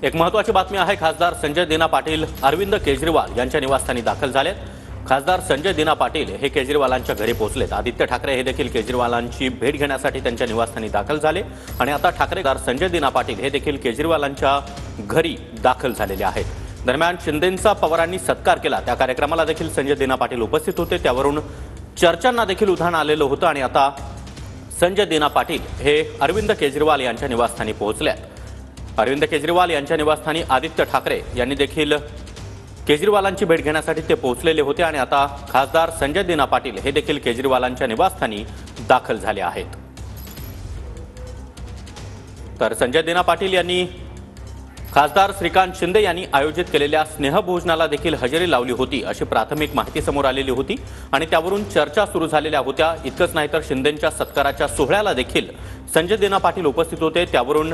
एक महत्त्वाची बातमी आहे। खासदार संजय दिना पाटील अरविंद केजरीवाल यांच्या निवासस्थानी दाखल झालेत। खासदार संजय दिना पाटील हे केजरीवालांच्या घरी पोहोचलेत। आदित्य ठाकरे हे देखील केजरीवालांची भेट घेण्यासाठी त्यांच्या निवासस्थानी दाखल झाले आणि आता ठाकरेदार संजय दिना पाटील हे देखील केजरीवालांच्या घरी दाखल झालेले आहेत। दरम्यान शिंदेंचा पवारांनी सत्कार केला, त्या कार्यक्रमाला देखील संजय दिना पाटील उपस्थित होते। त्यावरून चर्चांना देखील उधाण आलेलं होतं आणि आता संजय दिना पाटील हे अरविंद केजरीवाल यांच्या निवासस्थानी पोहोचले आहेत। अरविंद केजरीवाल यांच्या निवासस्थानी आदित्य ठाकरे यांनी देखील केजरीवालांची भेट घेण्यासाठी ते पोहोचलेले होते आणि आता खासदार संजय दिना पाटील हे देखील केजरीवालांच्या निवासस्थानी दाखल झाले आहेत। तर संजय दिना पाटील यांनी खासदार श्रीकांत शिंदे यांनी आयोजित केलेल्या स्नेहभोजनाला देखील हजेरी लावली होती अशी प्राथमिक माहिती समोर आलेली होती आणि त्यावरून चर्चा सुरू झालेल्या होत्या। इतकंच नाही तर शिंदेंच्या सत्काराच्या सोहळ्याला देखील संजय दिना पाटील उपस्थित होते। त्यावरून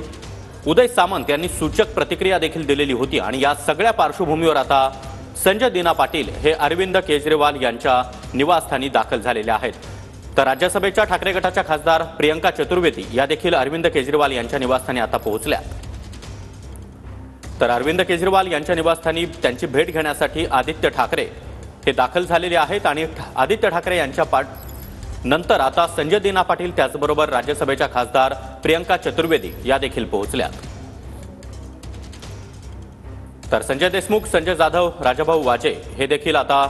उदय सामंत यांनी सूचक प्रतिक्रिया देखील दिलेली होती आणि या सगळ्या पार्श्वभूमीवर आता संजय दिना पाटील हे अरविंद केजरीवाल यांच्या निवासस्थानी दाखल झालेले आहेत। तर राज्यसभेच्या ठाकरे गटाच्या खासदार प्रियंका चतुर्वेदी या देखील अरविंद केजरीवाल यांच्या निवासस्थानी आता पोहोचल्या। तर अरविंद केजरीवाल यांच्या निवासस्थानी त्यांची भेट घेण्यासाठी आदित्य ठाकरे हे दाखल झालेले आहेत आणि आदित्य ठाकरे यांच्या नंतर आता संजय दिना पाटील त्याचबरोबर राज्यसभेच्या खासदार प्रियंका चतुर्वेदी या देखील पोहोचल्या। तर संजय देशमुख, संजय जाधव, राजाभाऊ वाजे हे देखील आता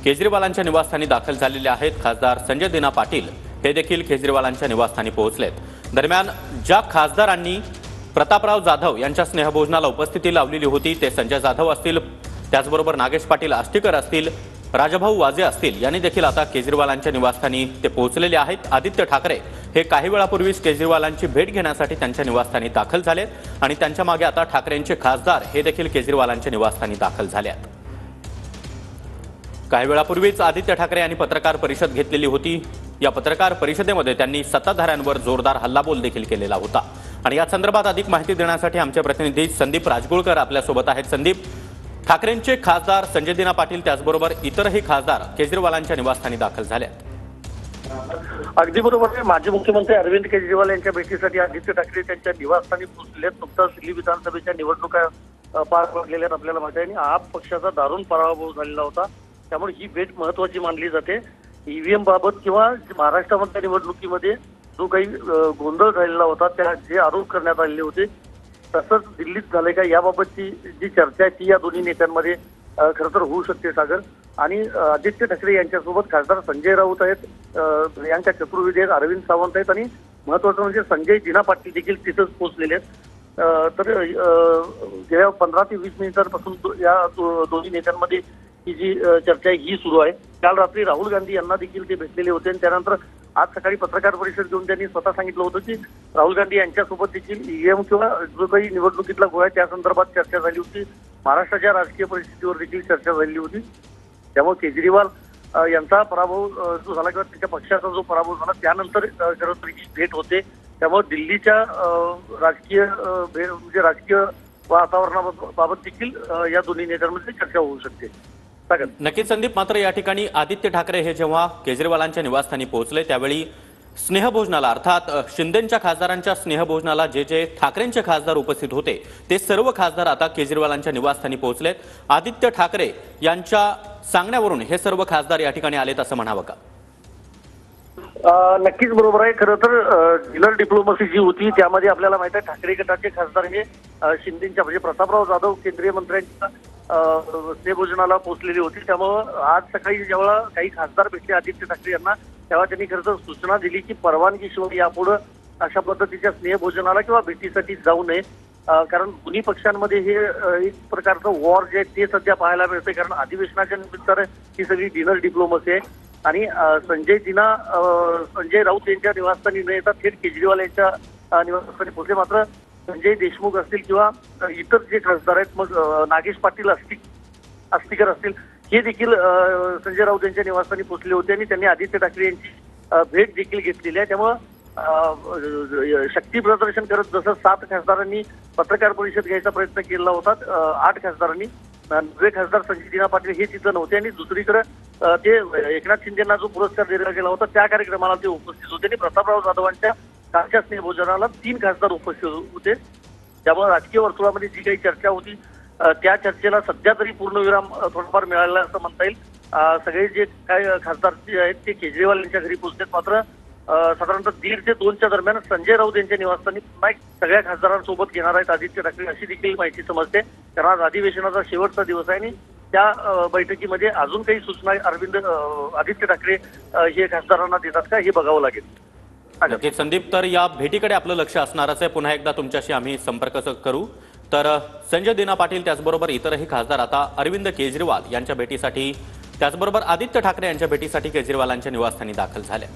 केजरीवालांच्या निवासस्थानी दाखल झालेले आहेत। खासदार संजय दिना पाटील हे देखील केजरीवालांच्या निवासस्थानी पोहोचलेत। दरम्यान ज्या खासदारांनी प्रतापराव जाधव यांच्या स्नेहभोजनाला उपस्थिती लावलेली होती ते संजय जाधव असतील, त्याचबरोबर नागेश पाटील आष्टीकर असतील, राजाभाऊ वाजे असतील, यांनी देखील आता केजरीवालांच्या निवासस्थानी ते पोहोचलेले आहेत। आदित्य ठाकरे हे काही वेळापूर्वीच केजरीवालांची भेट घेण्यासाठी त्यांच्या निवासस्थानी दाखल झालेत आणि त्यांच्या मागे आता ठाकरेंचे खासदार हे देखील केजरीवालांच्या निवासस्थानी दाखल झाले आहेत। काही वेळापूर्वीच आदित्य ठाकरे यांनी पत्रकार परिषद घेतलेली होती। या पत्रकार परिषदेमध्ये त्यांनी सत्ताधाऱ्यांवर जोरदार हल्लाबोल देखील केलेला होता आणि या संदर्भात अधिक माहिती देण्यासाठी आमचे प्रतिनिधी संदीप राजगुळकर आपल्यासोबत आहेत। संदीप, ठाकरेंचे खासदार संजय दिना पाटील त्याचबरोबर इतरही खासदार केजरीवालांच्या निवासस्थानी दाखल झाले आहेत। अगदी बरोबर आहे। माजी मुख्यमंत्री अरविंद केजरीवाल यांच्या भेटीसाठी आदित्य ठाकरे त्यांच्या निवासस्थानी पोहोचले। नुकताच दिल्ली विधानसभेच्या निवडणुका पार पडलेल्या आपल्याला माहिती आहे आणि आप पक्षाचा दारुण पराभव झालेला होता, त्यामुळे ही भेट महत्वाची मानली जाते। ईव्हीएम बाबत किंवा महाराष्ट्रामधल्या निवडणुकीमध्ये जो काही गोंधळ झालेला होता, त्या जे आरोप करण्यात आलेले होते तसंच दिल्लीत झालंय का याबाबतची जी चर्चा आहे ती या दोन्ही नेत्यांमध्ये खरं तर होऊ शकते सागर। आणि आदित्य ठाकरे यांच्यासोबत खासदार संजय राऊत आहेत, प्रियंका चतुर्वेदी आहेत, अरविंद सावंत आहेत आणि महत्वाचं म्हणजे संजय दिना पाटील देखील तिथंच पोहोचलेले आहेत। तर गेल्या 15 ते 20 मिनिटांपासून या दोन्ही नेत्यांमध्ये ही जी चर्चा आहे ही सुरू आहे। काल रात्री राहुल गांधी यांना देखील ते भेटलेले होते आणि त्यानंतर आज सकाळी पत्रकार परिषद घेऊन त्यांनी स्वतः सांगितलं होतं की राहुल गांधी यांच्यासोबत देखील ईव्हीएम किंवा जो काही निवडणुकीतला गोळा त्या संदर्भात चर्चा झाली होती। महाराष्ट्राच्या राजकीय परिस्थितीवर देखील चर्चा झाली होती। त्यामुळे केजरीवाल यांचा पराभव जो झाला किंवा त्यांच्या पक्षाचा जो पराभव झाला त्यानंतर खरं तर ही भेट होते। त्यामुळे दिल्लीच्या राजकीय म्हणजे राजकीय वातावरणाबाबत देखील या दोन्ही नेत्यांमध्ये चर्चा होऊ शकते। नक्कीच संदीप, मात्र या ठिकाणी आदित्य ठाकरे हे जेव्हा केजरीवालांच्या निवासस्थानी पोहोचले त्यावेळी स्नेहभोजनाला अर्थात शिंदेंच्या खासदारांच्या स्नेहभोजनाला जे जे ठाकरेंचे खासदार उपस्थित होते ते सर्व खासदार आता केजरीवालांच्या निवासस्थानी पोहोचलेत। आदित्य ठाकरे यांच्या सांगण्यावरून हे सर्व खासदार या ठिकाणी आलेत असं म्हणावं का? नक्कीच बरोबर आहे। खरं तर डीलर डिप्लोमसी जी होती त्यामध्ये आपल्याला माहिती आहे ठाकरे गटाचे खासदार हे शिंदेच्या म्हणजे प्रतापराव जाधव केंद्रीय मंत्र्यांच्या स्नेहभोजनाला पोहोचलेली होती। त्यामुळं आज सकाळी जेव्हा काही खासदार भेटले आदित्य ठाकरे यांना तेव्हा त्यांनी खरं तर सूचना दिली की परवानगीशिवाय यापुढे अशा पद्धतीच्या स्नेहभोजनाला किंवा भेटीसाठी जाऊ नये, कारण दोन्ही पक्षांमध्ये हे एक प्रकारचं वॉर जे आहे ते सध्या पाहायला मिळते। कारण अधिवेशनाच्या निमित्तानं ही सगळी डिनर डिप्लोमसी आहे आणि संजय राऊत यांच्या निवासस्थानी न येता थेट केजरीवाल यांच्या निवासस्थानी पोहोचले। मात्र संजय देशमुख असतील किंवा इतर जे खासदार आहेत, मग नागेश पाटील आष्टीकर असतील, हे देखील संजय राऊत यांच्या निवासस्थानी पोहोचले होते आणि त्यांनी आदित्य ठाकरे यांची भेट देखील घेतलेली आहे। त्यामुळं शक्ती प्रदर्शन करत जसं 7 खासदारांनी पत्रकार परिषद घ्यायचा प्रयत्न केला होता, 8 खासदारांनी, 9 खासदार संजय दिना पाटील हे तिथं नव्हते आणि दुसरीकडे ते एकनाथ शिंदेंना जो पुरस्कार दिला गेला होता त्या कार्यक्रमाला ते उपस्थित होते आणि प्रतापराव जाधवांच्या कालच्या स्नेहभोजनाला 3 खासदार उपस्थित होते। त्यामुळे राजकीय वर्तुळामध्ये जी काही चर्चा होती त्या चर्चेला सध्या तरी पूर्णविराम थोडाफार मिळाला असं म्हणता येईल. सगळे जे काय खासदार जे आहेत ते केजरीवाल यांच्या घरी पोहोचलेत. मात्र साधारणतः 1:30 ते 2च्या दरम्यान संजय राऊत यांच्या निवासस्थानी पुन्हा एक सगळ्या खासदारांसोबत घेणार आहेत आदित्य ठाकरे, अशी देखील माहिती समजते. कारण आज अधिवेशनाचा शेवटचा दिवस आहे आणि त्या बैठकीमध्ये अजून काही सूचना आदित्य ठाकरे हे खासदारांना देतात का हे बघावं लागेल. नक्कीच संदीप, तर या भेटीकडे आपलं लक्ष असणारच आहे. पुन्हा एकदा तुमच्याशी आम्ही संपर्क करू. तर संजय दिना पाटील त्याचबरोबर इतरही खासदार आता अरविंद केजरीवाल यांच्या भेटीसाठी, त्याचबरोबर आदित्य ठाकरे यांच्या भेटीसाठी केजरीवालांच्या निवासस्थानी दाखल झाले.